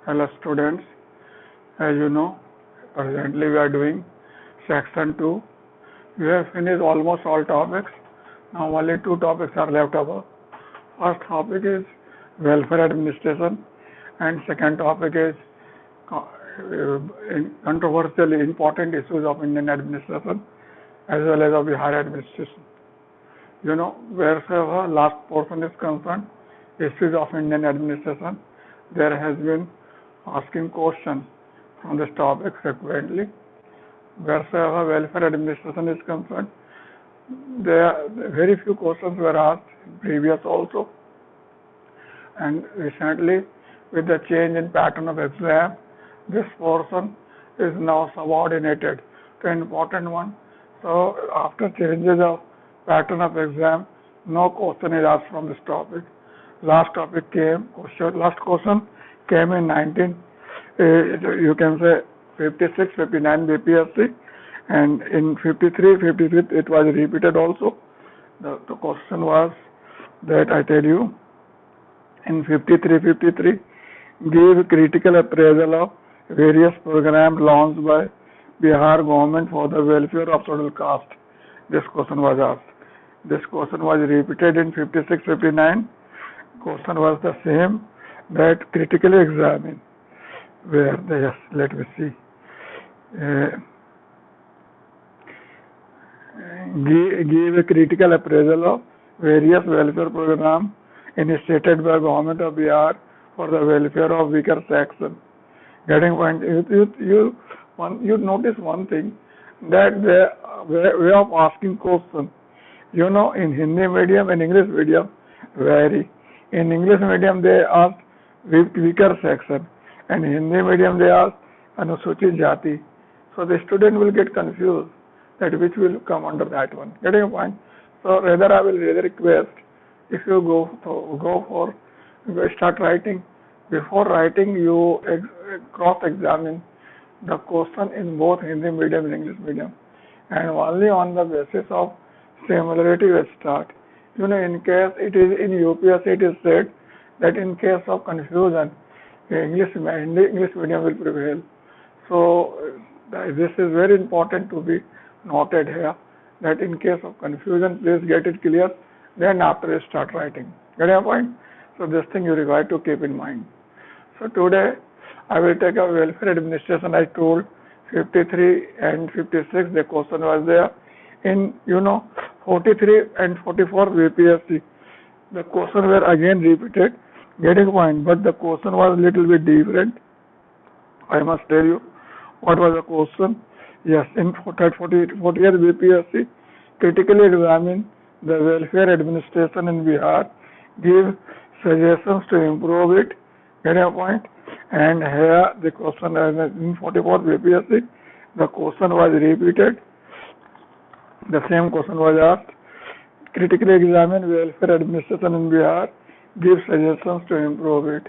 Hello students, as you know, presently we are doing section 2. We have finished almost all topics. Now only two topics are left over. First topic is welfare administration and second topic is controversially important issues of Indian administration as well as of the higher administration. Wherever last portion is concerned, issues of Indian administration, there has been asking questions from this topic frequently. Wherever welfare administration is concerned, there very few questions were asked previous also, and recently with the change in pattern of exam, this portion is now subordinated to an important one. So after changes of pattern of exam, no question is asked from this topic. Last question came in 19, you can say 56, 59 BPSC, and in 53, 55 it was repeated also. The question was that I tell you, in 53, give critical appraisal of various programs launched by Bihar government for the welfare of scheduled caste. This question was asked. This question was repeated in 56, 59. Question was the same, that critically examine where yes, let me see. Give a critical appraisal of various welfare programs initiated by government of Bihar for the welfare of weaker section. Getting point? You notice one thing, that the way of asking question, in Hindi medium and English medium vary. In English medium they ask weaker section, and in Hindi medium they ask Anusuchit Jati. So the student will get confused that which will come under that one. Getting a point? So rather I will rather request, if you start writing, before writing you cross-examine the question in both Hindi medium and English medium, and only on the basis of similarity we start. In case it is in UPSC, it is said that in case of confusion, English medium will prevail. So this is very important to be noted here, that in case of confusion, please get it clear, then after you start writing. Get your point? So this thing you require to keep in mind. So today I will take a welfare administration. I told 53 and 56, the question was there. In 43 and 44 BPSC, the question were again repeated. Getting point, but the question was a little bit different. I must tell you what was the question. Yes, in 40th BPSC, critically examine the welfare administration in Bihar, give suggestions to improve it. Getting a point? And here the question in 44th BPSC, the question was repeated. The same question was asked. Critically examine welfare administration in Bihar, give suggestions to improve it.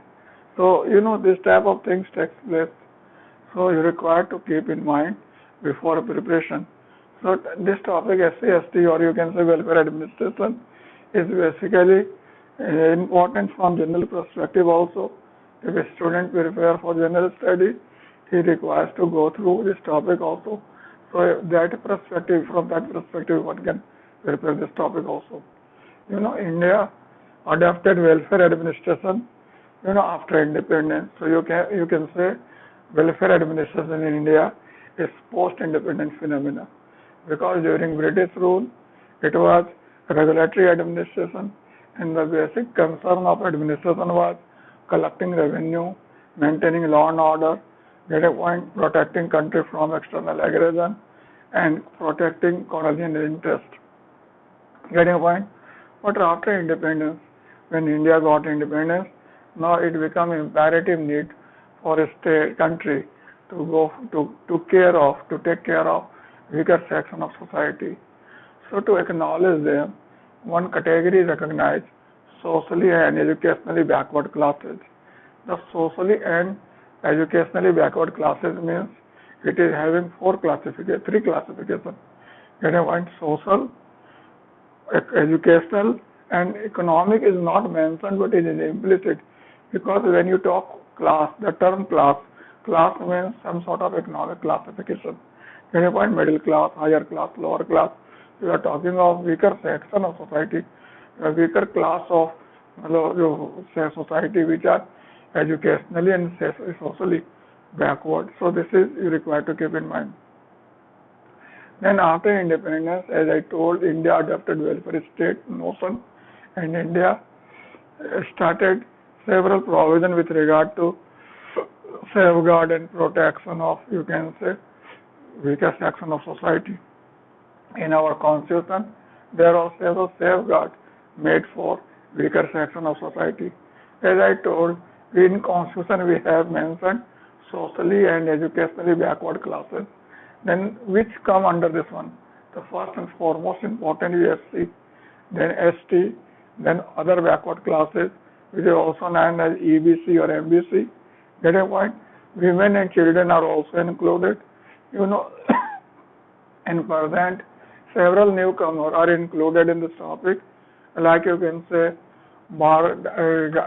So, this type of things takes place. So, you require to keep in mind before preparation. So, this topic SC/ST, or you can say welfare administration, is basically important from general perspective also. If a student prepare for general study, he requires to go through this topic also. So, from that perspective, one can prepare this topic also. India adopted welfare administration, after independence. So you can say welfare administration in India is post-independent phenomena, because during British rule it was regulatory administration, and the basic concern of administration was collecting revenue, maintaining law and order, protecting country from external aggression, and protecting colonial interest. Getting a point? But after independence, when India got independence, now it became imperative need for a country to take care of weaker section of society. So to acknowledge them, one category is recognized: socially and educationally backward classes. The socially and educationally backward classes means it is having three classifications. Getting a point? Social, educational, and economic is not mentioned, but it is implicit, because when you talk Class, the term class means some sort of economic classification. Can you point middle class, higher class, lower class? We are talking of weaker section of society, a weaker class of say society which are educationally and socially backward. So this is you require to keep in mind. Then after independence, as I told, India adopted welfare state notion, and India started several provisions with regard to safeguard and protection of, you can say, weaker section of society. In our constitution, there are several safeguards made for weaker section of society. As I told, in constitution we have mentioned socially and educationally backward classes. Then which come under this one? The first and foremost important is SC, then ST, then other backward classes, which is also known as EBC or MBC. Get a point? Women and children are also included. You know, in present, several newcomers are included in this topic, like you can say bar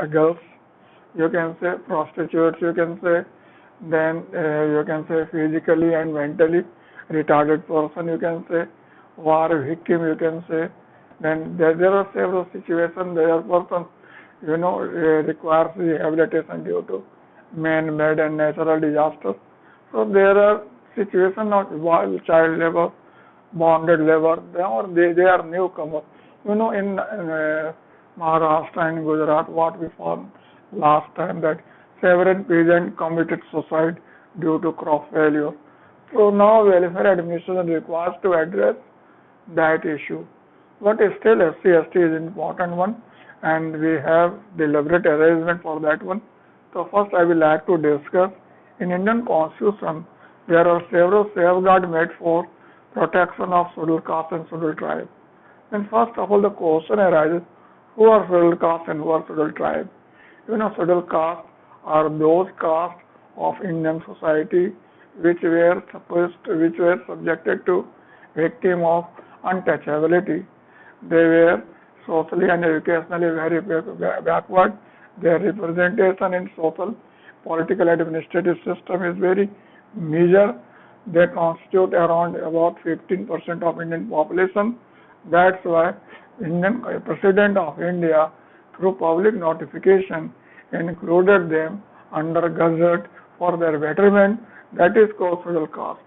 girls, you can say prostitutes, you can say, then you can say physically and mentally retarded person, you can say war victim, you can say. Then there are several situations where person requires rehabilitation due to man-made and natural disasters. So there are situations of child labor, bonded labor, they are newcomers. In Maharashtra and Gujarat, what we found last time, that several peasants committed suicide due to crop failure. So now welfare administration requires to address that issue. But still SC/ST is an important one, and we have deliberate arrangement for that one. So first I will like to discuss, in Indian Constitution there are several safeguards made for protection of scheduled caste and scheduled tribe. Then first of all the question arises, who are scheduled caste and who are scheduled tribe? Scheduled caste are those castes of Indian society which were subjected to victim of untouchability. They were socially and educationally very backward. Their representation in social, political, administrative system is very meager. They constitute around about 15% of Indian population. That's why Indian President of India, through public notification, included them under Gazette for their betterment. That is called scheduled caste.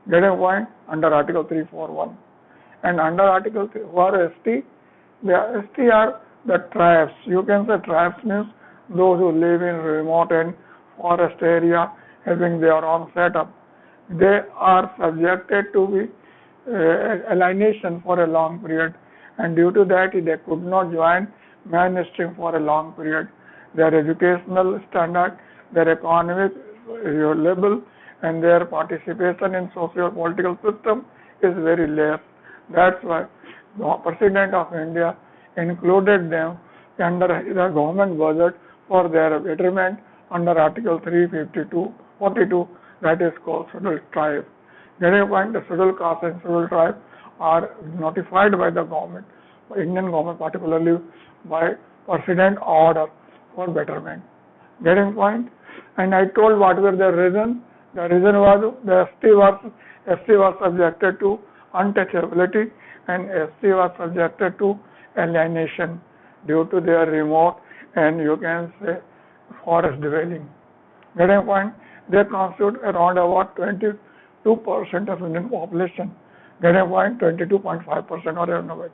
Get a point? Under Article 341. And under Article 3, who are ST? The ST are the tribes. You can say tribes means those who live in remote and forest area having their own setup. They are subjected to be alienation for a long period, and due to that they could not join mainstream for a long period. Their educational standard, their economic level, and their participation in socio-political system is very less. That's why the President of India included them under the government budget for their betterment under Article 352, that is called scheduled tribe. Getting a point, the scheduled caste and scheduled tribe are notified by the government, by Indian government particularly by President order for betterment. Getting point? And I told what were the reasons. The reason was the ST was subjected to untouchability and SC was subjected to alienation due to their remote and you can say forest dwelling. Getting point? They constitute around about 22% of Indian population. Getting point? 22.5% or around about.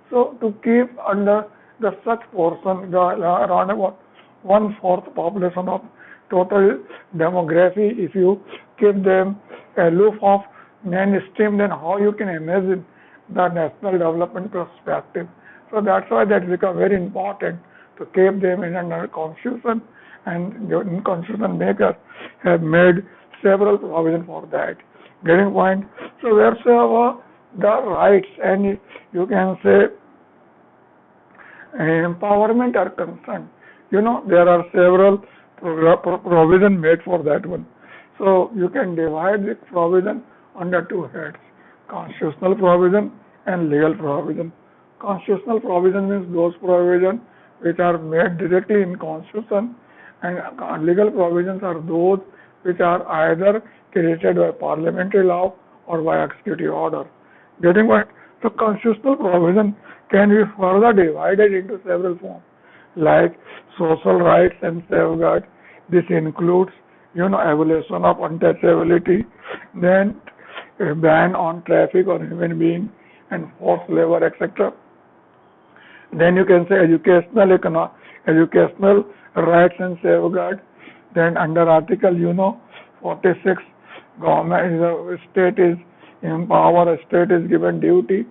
So to keep under the such portion, around about 1/4 population of total demography, if you keep them aloof of mainstream, then how you can imagine the national development perspective. So that's why that becomes very important to keep them in under constitution, and the constitution makers have made several provisions for that. Getting point? So wheresoever the rights and you can say empowerment are concerned, there are several provision made for that one. So you can divide the provision under two heads: constitutional provision and legal provision. Constitutional provision means those provisions which are made directly in constitution And legal provisions are those which are either created by parliamentary law or by executive order. Getting what? So constitutional provision can be further divided into several forms, like social rights and safeguards. This includes, abolition of untouchability, then a ban on traffic on human beings and forced labor, etc. Then you can say educational rights and safeguard. Then under Article 46, government is a state is empowered, a state is given duty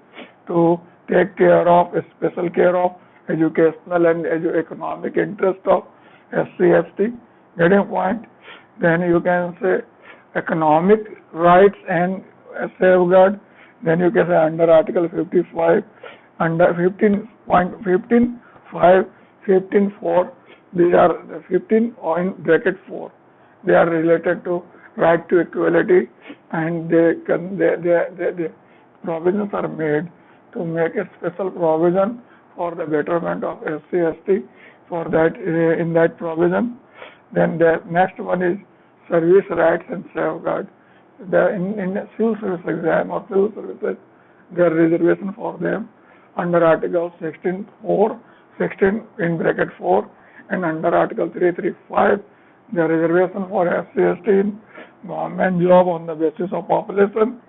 to take care of, special care of educational and economic interest of SC/ST. Getting point? Then you can say economic rights and safeguard. Then you can say under Article 55, under 15.15.5, 15.4, these are the 15 or in bracket 4. They are related to right to equality, and the provisions are made to make a special provision for the betterment of SC/ST for that in that provision. Then the next one is service rights and safeguard. In civil service exam or civil services, there are reservation for them under Article 16.4, 16 in bracket 4, and under Article 335, the reservation for SC/ST in government job on the basis of population.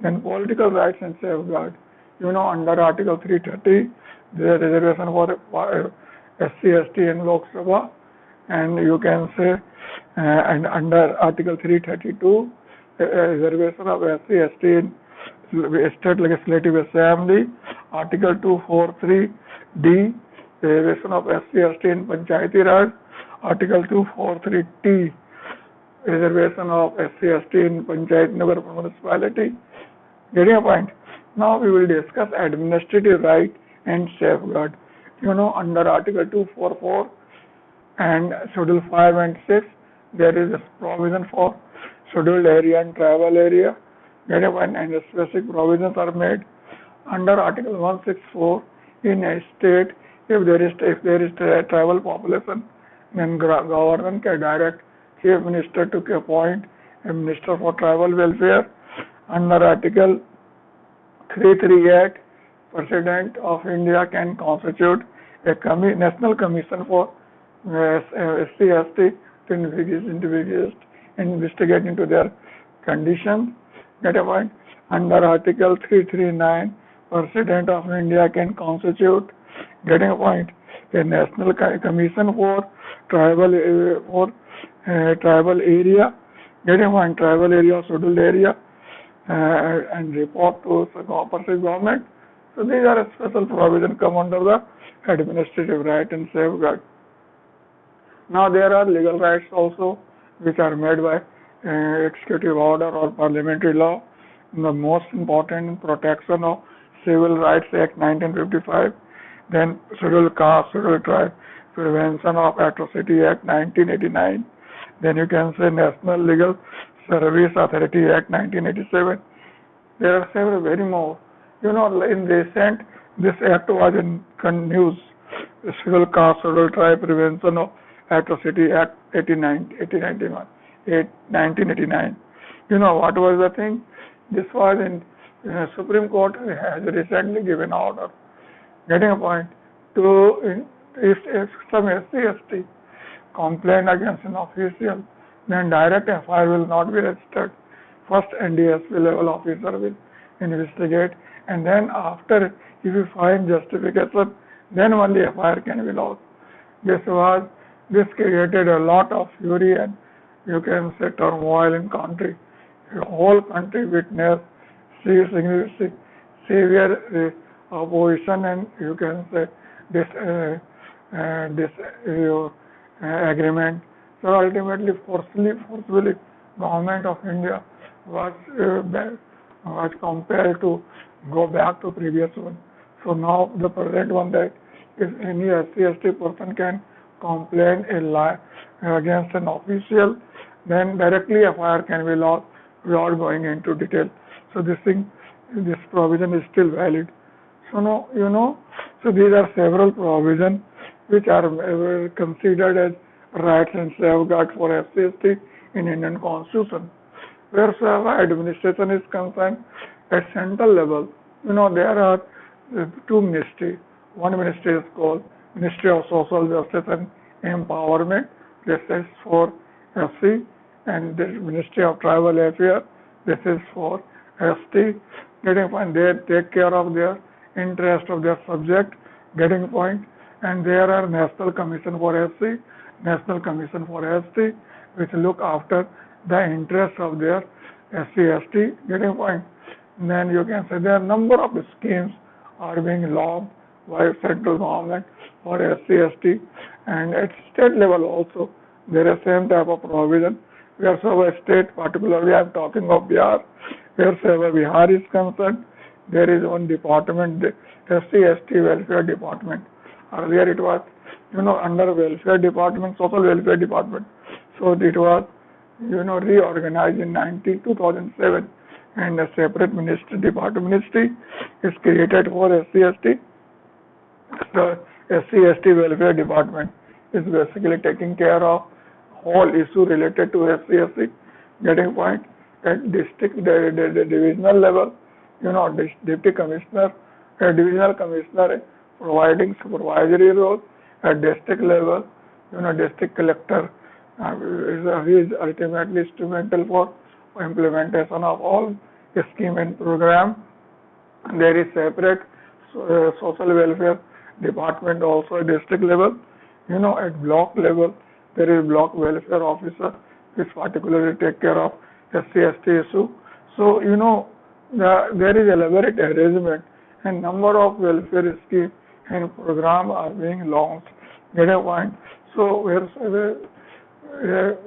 Then political rights and safeguard. Under Article 330, the reservation for SC/ST in Lok Sabha, and you can say, and under Article 332, reservation of SC/ST in State Legislative Assembly. Article 243D, reservation of SC/ST in Panchayati Raj. Article 243T, reservation of SC/ST in Panchayat Nagar municipality. Getting a point? Now we will discuss administrative right and safeguard. Under Article 244 and Schedule 5 and 6, there is a provision for scheduled area and tribal area. Getting a point? And specific provisions are made. Under Article 164, in a state, if there is tribal population, then government can direct Chief Minister to appoint a Minister for Tribal Welfare. Under Article 338, President of India can constitute a National Commission for SC/ST to investigate into their conditions. Get a point? Under Article 339, President of India can constitute, getting a point, a National Commission for tribal area, getting a point, tribal area, scheduled area, and report to the government. So these are a special provision come under the administrative right and safeguard. Now there are legal rights also which are made by executive order or parliamentary law. The most important, protection of Civil Rights Act 1955, then Scheduled Caste, Scheduled Tribe, Prevention of Atrocity Act 1989, then you can say National Legal Service Authority Act 1987. There are several very more. In recent, this act was in news. Scheduled Caste, Scheduled Tribe, Prevention of Atrocity Act 1989. What was the thing? This was in Supreme Court has recently given order. Getting a point? If some SC/ST complain against an official, then direct FIR will not be registered. First NDSP level officer will investigate, and then after, if you find justification, then only FIR can be lodged. This created a lot of fury and you can say turmoil in country. The whole country witnessed severe opposition, and you can say this agreement. So ultimately, forcefully, government of India was compelled to go back to previous one. So now the present one, that if any SC/ST person can complain against an official, then directly FIR can be lodged without going into detail. So this provision is still valid. So now, so these are several provisions which are considered as rights and safeguards for SC/ST in Indian Constitution. Wheresoever administration is concerned at central level, there are two ministries. One ministry is called Ministry of Social Justice and Empowerment. This is for SC, and the Ministry of Tribal Affairs. This is for ST. Getting point, they take care of their interest of their subject. Getting point, and there are National Commission for SC, National Commission for ST, which look after the interests of their SC/ST. Getting point. And then you can say there are number of schemes are being launched by central government for SC/ST, and at state level also there is same type of provision. Wheresoever state, particularly I am talking of Bihar, wheresoever Bihar is concerned, there is one department, the SC/ST Welfare Department. Earlier it was, under Welfare Department, Social Welfare Department. So it was, reorganized in 2007, and a separate ministry is created for SC/ST. The SC/ST Welfare Department is basically taking care of whole issue related to SC/ST. Getting point, at district, the divisional level, deputy commissioner, divisional commissioner providing supervisory role. At district level, district collector is ultimately instrumental for implementation of all scheme and program. There is separate social welfare department also at district level. At block level, there is block welfare officer which particularly take care of SC/ST issue. So, there is elaborate arrangement and number of welfare schemes and programs are being launched. Get a point? So,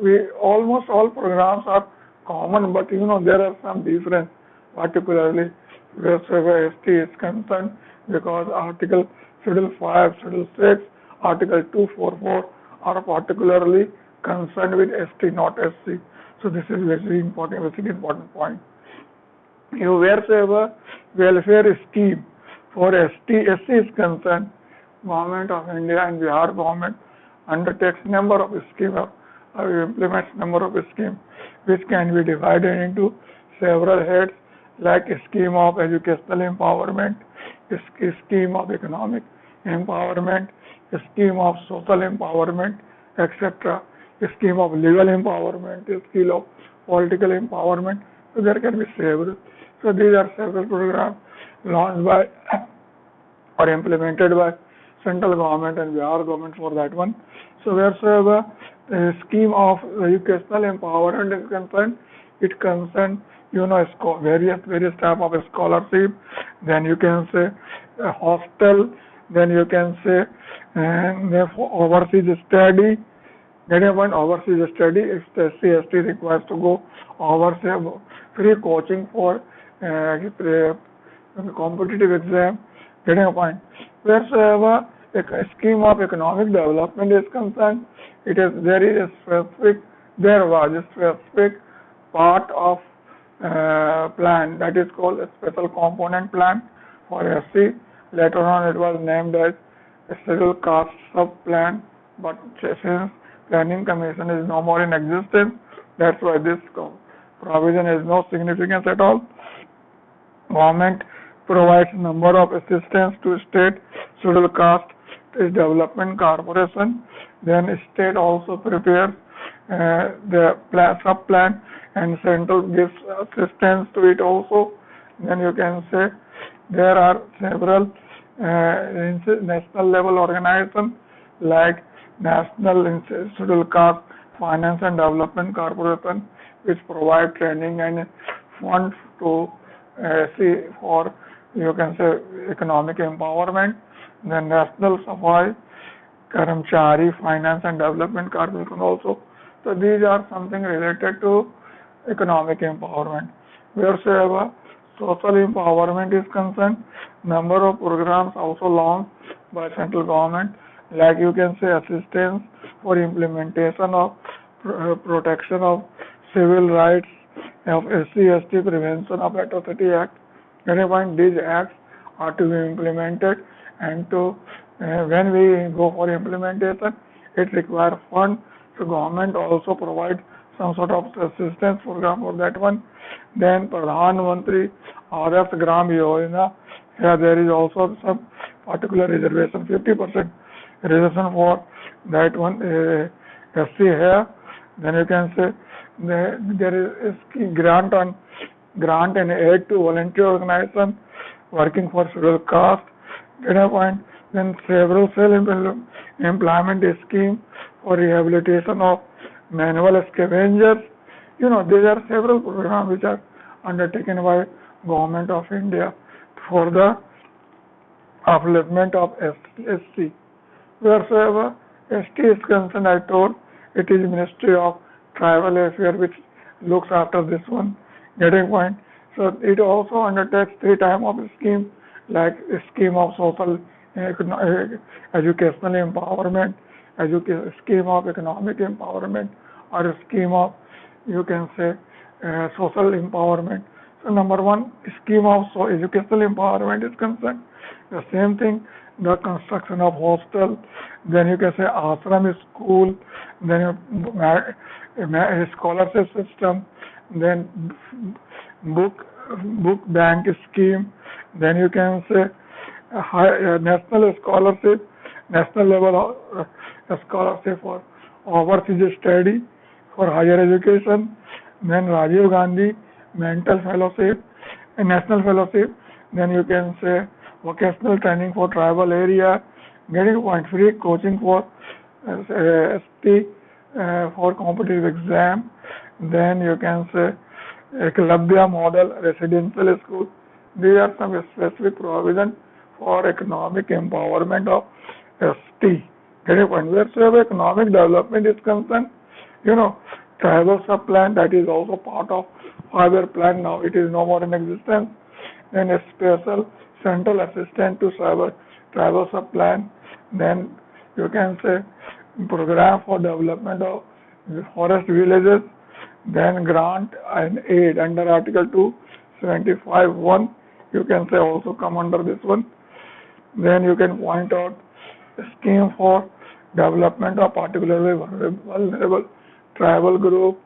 we almost all programs are common, but there are some difference, particularly wherever ST is concerned, because Article Schedule 5, Schedule 6, Article 244 are particularly concerned with ST, not SC. So this is very important point. Wherever welfare scheme for SC is concerned, Government of India and Bihar government undertakes number of schemes, implements number of schemes which can be divided into several heads, like a scheme of educational empowerment, a scheme of economic empowerment, a scheme of social empowerment, etc., a scheme of legal empowerment, a scheme of political empowerment. So there can be several. So these are several programs launched by or implemented by central government and Bihar government for that one. So wheresoever the scheme of educational empowerment is concerned, it concerns various type of scholarship. Then you can say hostel. Then you can say overseas study. Get a point, overseas study. If the SC/ST requires to go overseas, free coaching for competitive exam. Getting a point. Wheresoever a scheme of economic development is concerned, there was a specific part of plan that is called a special component plan for SC. Later on it was named as a scheduled caste sub-plan, but since Planning Commission is no more in existence, that's why this provision has no significance at all. Government provides number of assistance to state scheduled caste development corporation. Then state also prepares the sub-plan and central gives assistance to it also. Then you can say there are several national level organizations like National Scheduled Caste Finance and Development Corporation, which provide training and funds to for economic empowerment. Then National Safai Karmchari Finance and Development Corporation also. So these are something related to economic empowerment. Wheresoever social empowerment is concerned, number of programs also launched by central government, like you can say assistance for implementation of protection of civil rights of SC/ST, Prevention of Atrocity Act. These acts are to be implemented, and when we go for implementation, it requires fund So government also provide some sort of assistance program for that one. Then Pradhan Mantri Adarsh Gram Yojana, here there is also some particular reservation, 50% reservation for that one SC here. Then you can say there is grant and aid to volunteer organization working for scheduled caste. Get a point. Then several self-employment scheme for rehabilitation of manual scavengers. These are several programs which are undertaken by Government of India for the upliftment of SC. Wheresoever ST is concerned, I told it is Ministry of Tribal Affairs which looks after this one. Getting point. So it also undertakes three types of scheme, like a scheme of social educational empowerment, scheme of economic empowerment, or a scheme of, you can say, social empowerment. So number one, scheme of educational empowerment is concerned. The same thing, the construction of hostel, then you can say ashram school, then scholarship system, then book bank scheme, then you can say national scholarship, national level scholarship for overseas study for higher education, then Rajiv Gandhi mental fellowship, a national fellowship, then you can say vocational training for tribal area, getting point, free coaching for ST for competitive exam, then you can say Eklavya model residential school. These are some specific provision for economic empowerment of ST. Getting point. Wheresoever economic development is concerned, tribal sub plan, that is also part of 5-year plan now. It is no more in existence. Then a special central assistant to tribal sub plan. Then you can say program for development of forest villages. Then grant and aid under Article 275(1). You can say also come under this one. Then you can point out a scheme for development of particularly vulnerable tribal group.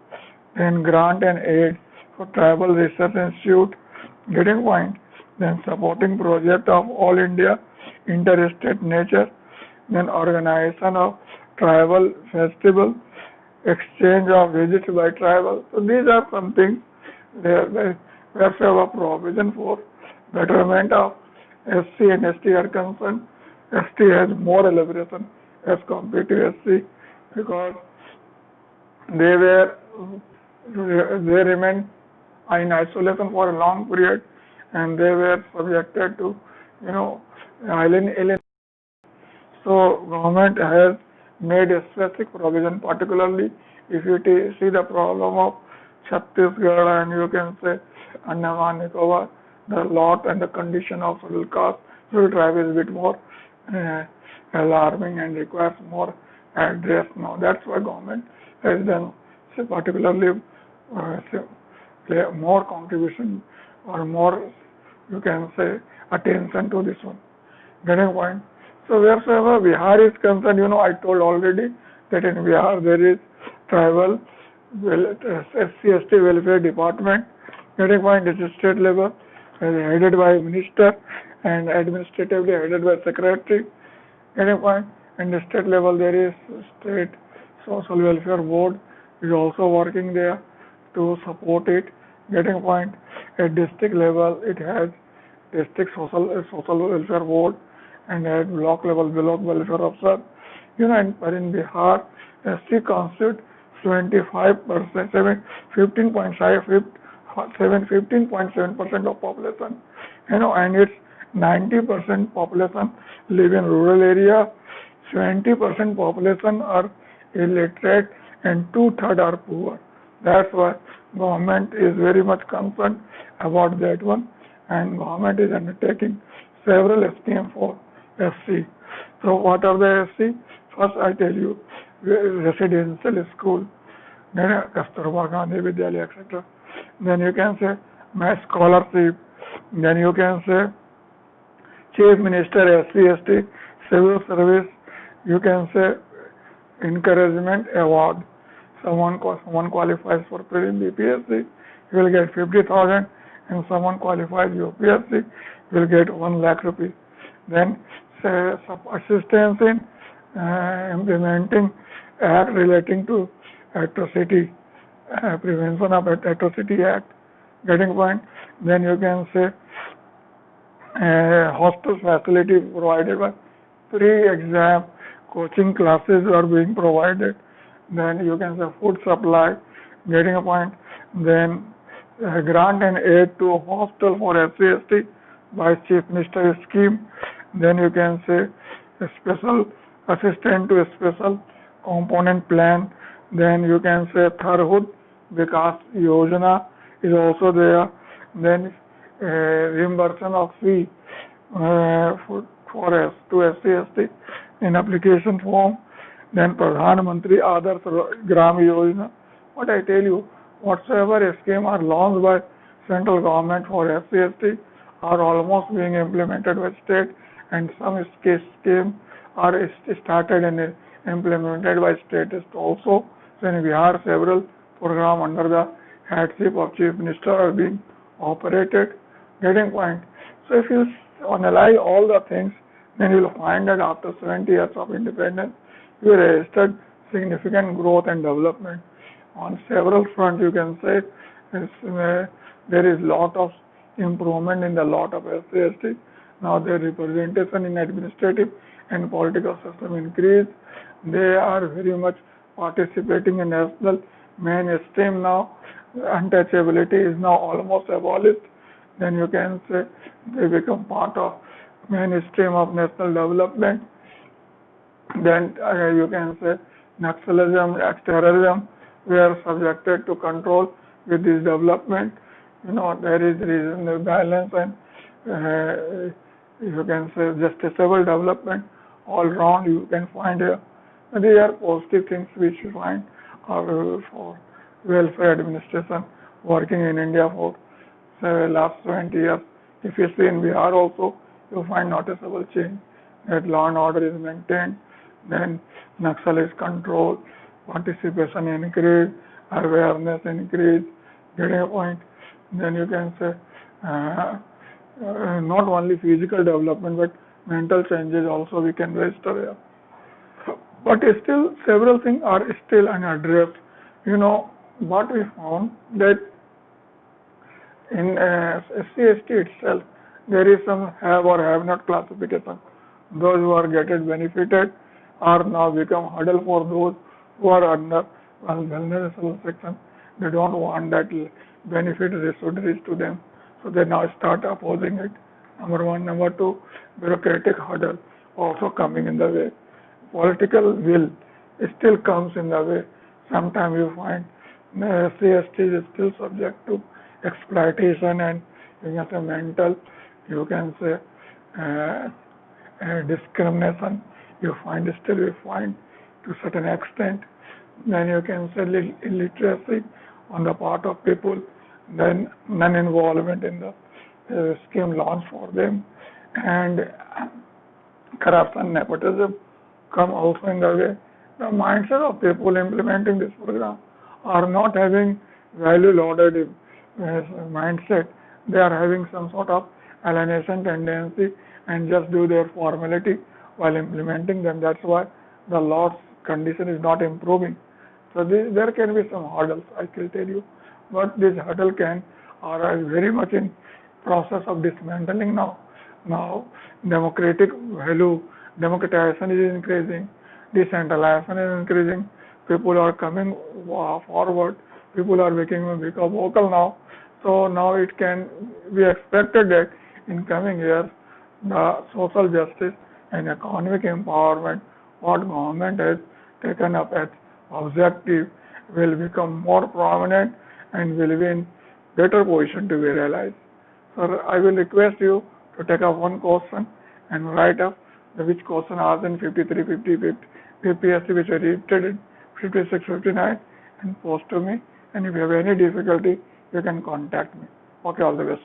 Then grant and aid for Tribal Research Institute. Getting point. Then supporting project of all India interstate nature. Then organization of tribal festival, exchange of visits by tribal. So these are some things where a provision for betterment of SC and ST are concerned. ST has more elaboration as compared to SC because they remained in isolation for a long period and they were subjected to alien. So government has made a specific provision, particularly if you see the problem of Chhattisgarh and you can say Andaman Nicobar, the lot and the condition of scheduled caste, scheduled tribe is a bit more alarming and requires more address now. That's why government has done particularly more contribution or more, you can say, attention to this one. Getting point. So wheresoever Bihar is concerned, I told already that in Bihar there is tribal SC/ST welfare department. Getting point, is state level, headed by minister and administratively headed by secretary. Getting point, and the state level there is state social welfare board is also working there to support it. Getting point, at district level it has district social welfare board and at block level block welfare officer. And in Bihar, SC constitute 25%, 15.7% of population. And its 90% population live in rural area, 20% population are illiterate, and 2/3 are poor. That's why government is very much concerned about that one, and government is undertaking several schemes for SC. So what are the SC? First I tell you, residential school, then Kasturba Gandhi Vidyalaya, etc. Then you can say scholarship, then you can say Chief Minister SC/ST civil service, you can say encouragement award. Someone qualifies for prelim BPSC, he will get 50,000, and someone qualifies UPSC, will get 1 lakh rupees. Then assistance in implementing act relating to atrocity, prevention of atrocity act, getting point. Then you can say hostel facility provided by pre-exam coaching classes are being provided. Then you can say food supply, getting a point. Then grant and aid to hostel for SC/ST by Chief Minister scheme. Then you can say a special assistant to a special component plan. Then you can say Tharhud Vikas Yojana is also there. Then reimbursement of fee for to SC/ST in application form. Then Pradhan Mantri Adarsh Gram Yojana. What I tell you, whatsoever scheme are launched by central government for SC/ST are almost being implemented by state, and some schemes are started and implemented by state also. So in Bihar, several programs under the headship of Chief Minister are being operated. Getting point. So if you analyze all the things, then you will find that after 70 years of independence, we registered significant growth and development. On several fronts, you can say there is lot of improvement in the lot of SC/ST. Now their representation in administrative and political system increased. They are very much participating in national mainstream now. Untouchability is now almost abolished. Then you can say they become part of mainstream of national development. Then you can say Naxalism, terrorism, we are subjected to control with this development. There is reasonable balance and you can say justiciable development all round you can find here. These are positive things which you find are for welfare administration working in India for last 20 years. If you see in Bihar also, you find noticeable change that law and order is maintained, then Naxal is controlled, participation increase, awareness increase, getting a point. Then you can say not only physical development but mental changes also we can register here. But still several things are still unaddressed. What we found that in SC/ST itself there is some have or have not classification. Those who are getting benefited are now become hurdle for those who are under vulnerable section. They don't want that benefit should reach to them, so they now start opposing it. Number one. Number two, bureaucratic hurdle also coming in the way. Political will still comes in the way. Sometimes you find SC/ST is still subject to exploitation and you can say mental, you can say discrimination. You find to certain extent. Then you can say illiteracy on the part of people. Then non-involvement in the scheme launched for them, and corruption, nepotism come also in the way. The mindset of people implementing this program are not having value-loaded mindset. They are having some sort of alienation tendency and just do their formality while implementing them. That's why the law's condition is not improving. So there can be some hurdles, I will tell you, but this hurdle are very much in process of dismantling now. Now democratic value, democratization is increasing, decentralization is increasing, people are coming forward, people are becoming vocal now. So now it can be expected that in coming years the social justice and economic empowerment what government has taken up as objective will become more prominent and will be in better position to be realized. So I will request you to take up one question and write up which question asked in 53, 50, PPSC which are repeated in 56, 59 and post to me, and if you have any difficulty you can contact me. Okay, all the best.